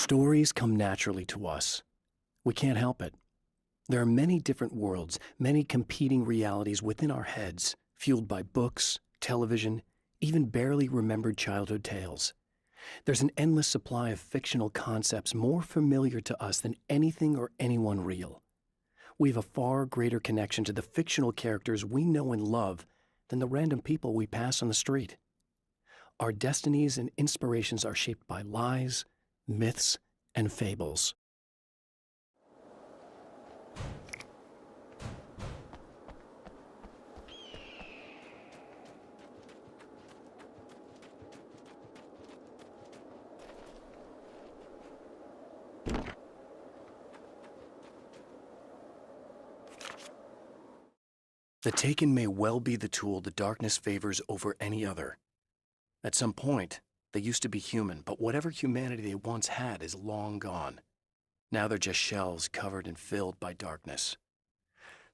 Stories come naturally to us. We can't help it. There are many different worlds, many competing realities within our heads, fueled by books, television, even barely remembered childhood tales. There's an endless supply of fictional concepts more familiar to us than anything or anyone real. We have a far greater connection to the fictional characters we know and love than the random people we pass on the street. Our destinies and inspirations are shaped by lies, myths, and fables. The Taken may well be the tool the darkness favors over any other. At some point, they used to be human, but whatever humanity they once had is long gone. Now they're just shells covered and filled by darkness.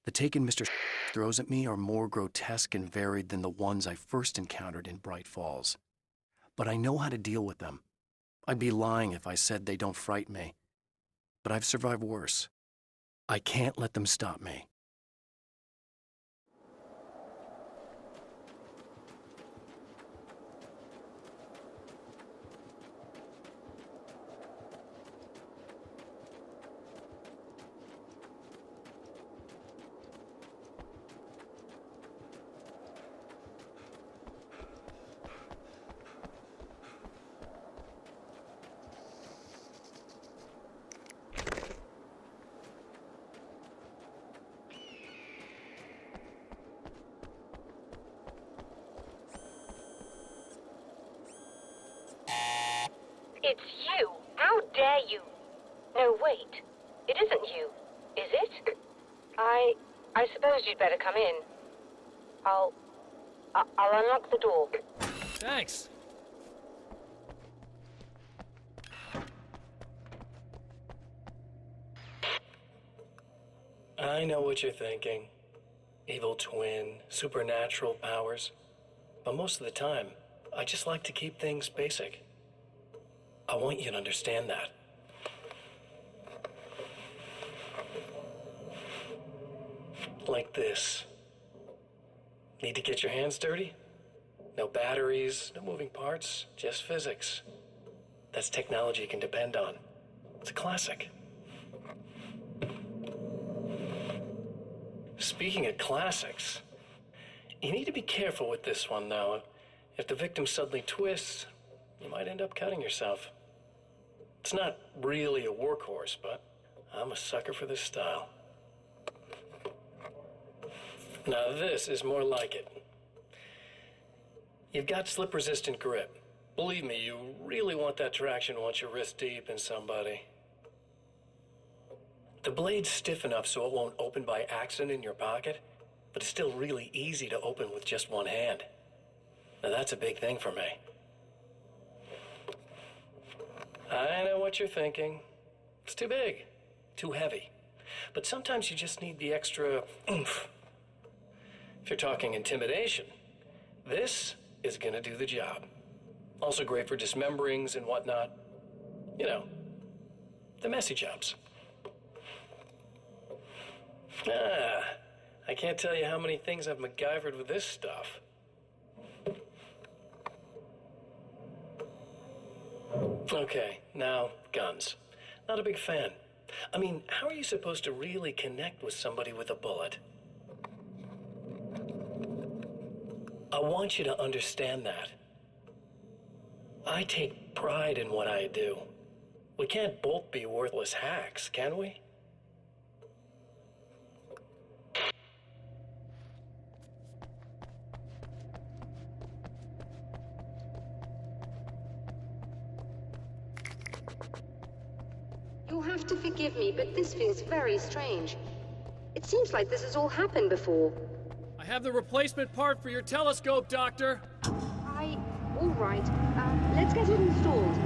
The Taken Mr. throws at me are more grotesque and varied than the ones I first encountered in Bright Falls. But I know how to deal with them. I'd be lying if I said they don't frighten me. But I've survived worse. I can't let them stop me. It's you! How dare you! No, wait. It isn't you, is it? I suppose you'd better come in. I'll unlock the door. Thanks. I know what you're thinking. Evil twin, supernatural powers. But most of the time, I just like to keep things basic. I want you to understand that. Like this. Need to get your hands dirty? No batteries, no moving parts, just physics. That's technology you can depend on. It's a classic. Speaking of classics, you need to be careful with this one, though. If the victim suddenly twists, you might end up cutting yourself. It's not really a workhorse, but I'm a sucker for this style. Now this is more like it. You've got slip-resistant grip. Believe me, you really want that traction once you're wrist deep in somebody. The blade's stiff enough so it won't open by accident in your pocket, but it's still really easy to open with just one hand. Now that's a big thing for me. I know what you're thinking. It's too big, too heavy. But sometimes you just need the extra oomph. If you're talking intimidation, this is gonna do the job. Also great for dismemberings and whatnot. You know, the messy jobs. I can't tell you how many things I've MacGyvered with this stuff. Okay, now, guns. Not a big fan. I mean, how are you supposed to really connect with somebody with a bullet? I want you to understand that. I take pride in what I do. We can't both be worthless hacks, can we? You'll have to forgive me, but this feels very strange. It seems like this has all happened before. I have the replacement part for your telescope, Doctor. All right. Let's get it installed.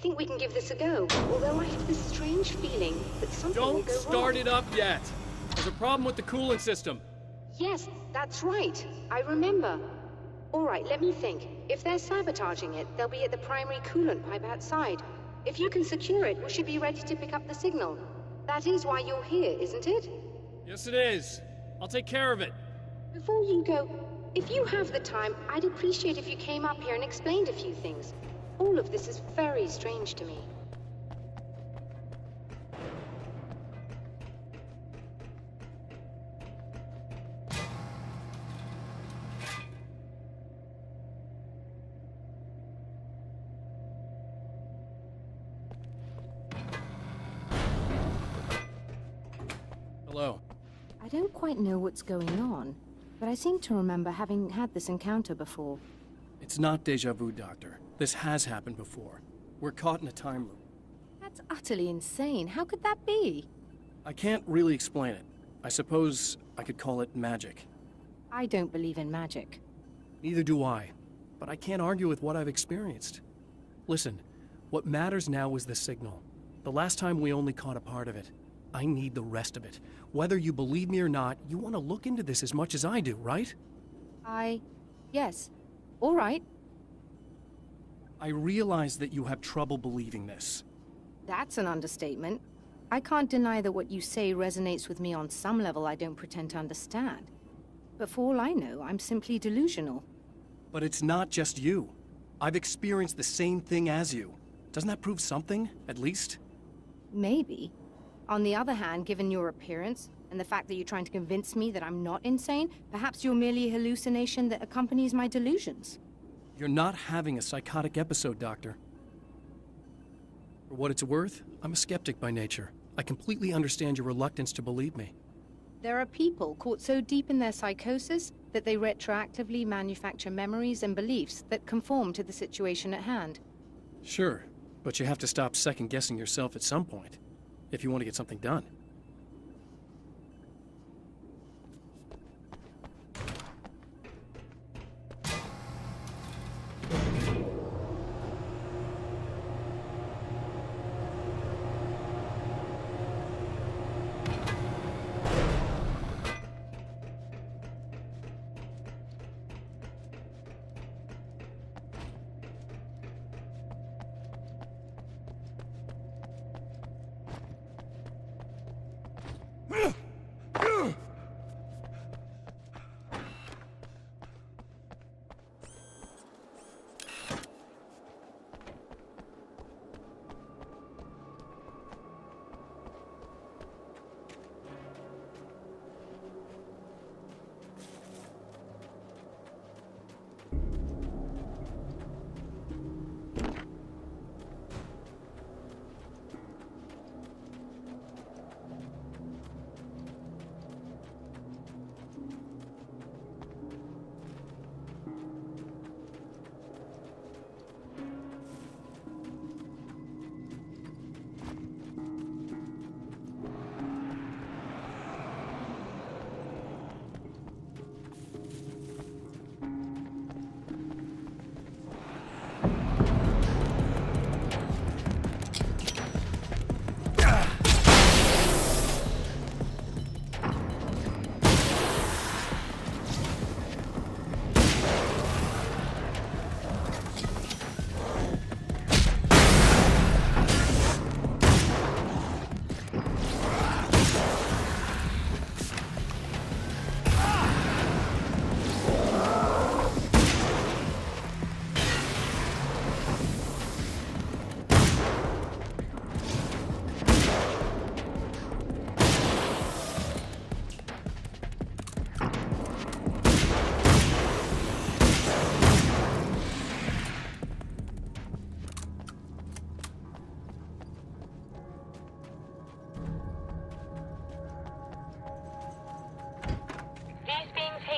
think we can give this a go, although I have this strange feeling that something will Don't go start wrong. it up yet. There's a problem with the coolant system. Yes, that's right. I remember. All right, let me think. If they're sabotaging it, they'll be at the primary coolant pipe outside. If you can secure it, we should be ready to pick up the signal. That is why you're here, isn't it? Yes, it is. I'll take care of it. Before you go, if you have the time, I'd appreciate if you came up here and explained a few things. All of this is very strange to me. Hello. I don't quite know what's going on, but I seem to remember having had this encounter before. It's not deja vu, Doctor. This has happened before. We're caught in a time loop. That's utterly insane. How could that be? I can't really explain it. I suppose I could call it magic. I don't believe in magic. Neither do I, but I can't argue with what I've experienced. Listen, what matters now is the signal. The last time we only caught a part of it. I need the rest of it. Whether you believe me or not, you want to look into this as much as I do, right? Yes. All right. I realize that you have trouble believing this. That's an understatement. I can't deny that what you say resonates with me on some level I don't pretend to understand. But for all I know, I'm simply delusional. But it's not just you. I've experienced the same thing as you. Doesn't that prove something, at least? Maybe. On the other hand, given your appearance, and the fact that you're trying to convince me that I'm not insane, perhaps you're merely a hallucination that accompanies my delusions. You're not having a psychotic episode, Doctor. For what it's worth, I'm a skeptic by nature. I completely understand your reluctance to believe me. There are people caught so deep in their psychosis that they retroactively manufacture memories and beliefs that conform to the situation at hand. Sure, but you have to stop second-guessing yourself at some point, if you want to get something done.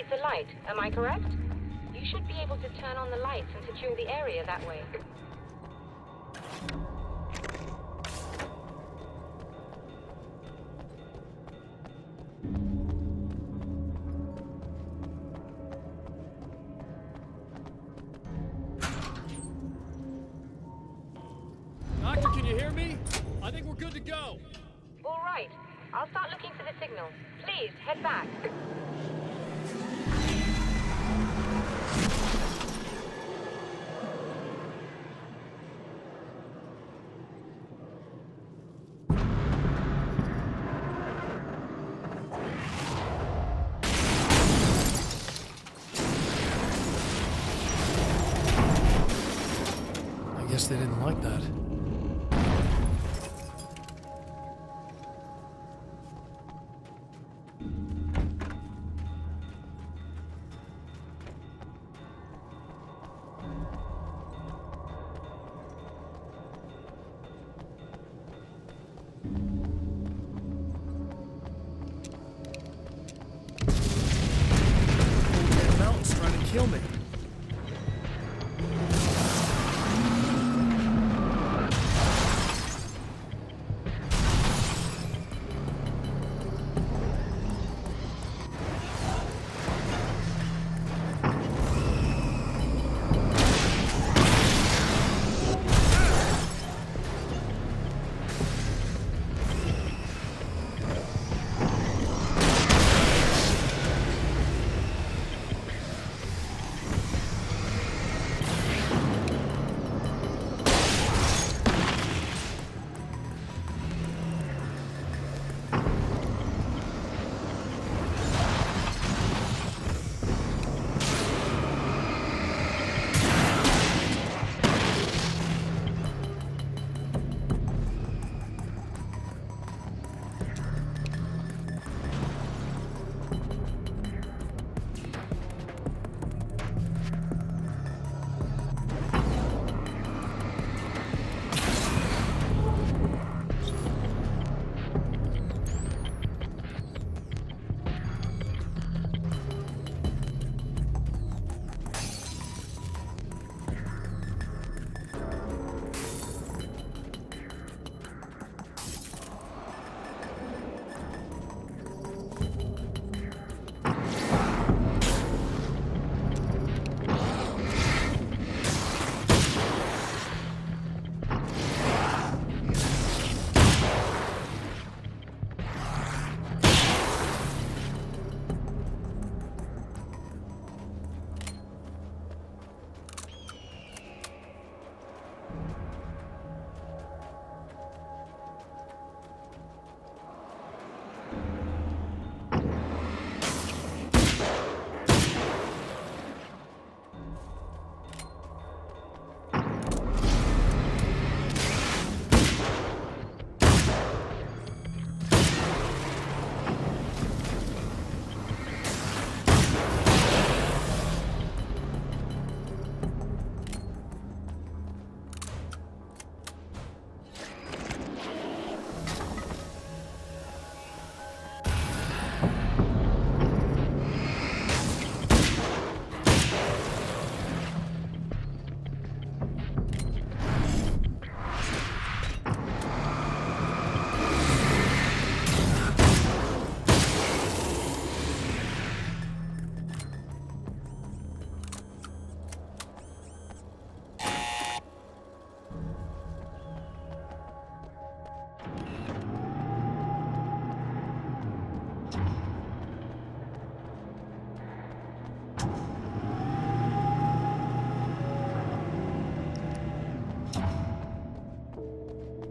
The light, am I correct? You should be able to turn on the lights and secure the area that way. go! All right. I'll start looking for the signal. Please, head back. I guess they didn't like that. The mountain's trying to kill me.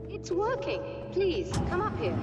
It's working. Please, come up here.